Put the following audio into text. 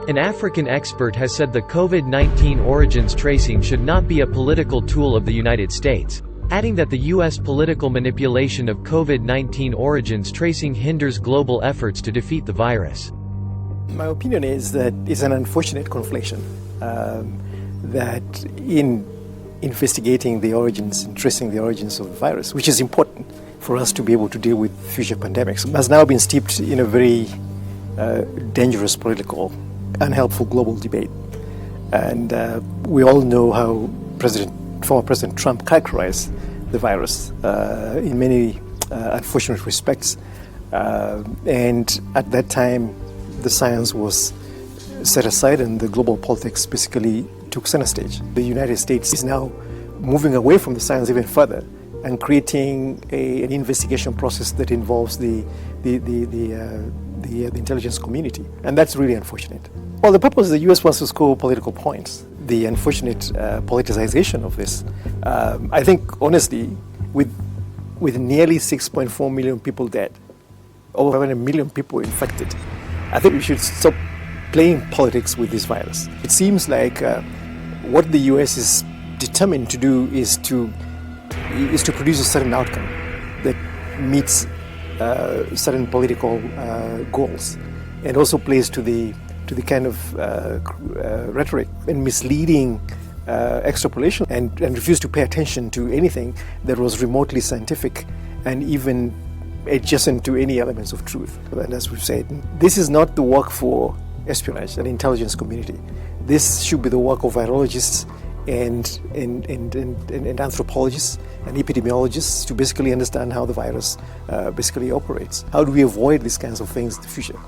An African expert has said the COVID-19 origins tracing should not be a political tool of the United States, adding that the U.S. political manipulation of COVID-19 origins tracing hinders global efforts to defeat the virus. My opinion is that it's an unfortunate conflation, that in investigating the origins and tracing the origins of the virus, which is important for us to be able to deal with future pandemics, has now been steeped in a very dangerous political, unhelpful global debate. And we all know how former President Trump characterized the virus in many unfortunate respects. And at that time, the science was set aside and the global politics basically took center stage. The United States is now moving away from the science even further and creating an investigation process that involves the intelligence community. And that's really unfortunate. Well, the purpose is the U.S. wants to score political points. The unfortunate politicization of this, I think, honestly, with nearly 6.4 million people dead, over 500 million people infected, I think we should stop playing politics with this virus. It seems like what the U.S. is determined to do is to produce a certain outcome that meets certain political goals, and also plays to the kind of rhetoric and misleading extrapolation, and refuse to pay attention to anything that was remotely scientific and even adjacent to any elements of truth. And as we've said, this is not the work for espionage and intelligence community. This should be the work of virologists and anthropologists and epidemiologists to basically understand how the virus basically operates. How do we avoid these kinds of things in the future?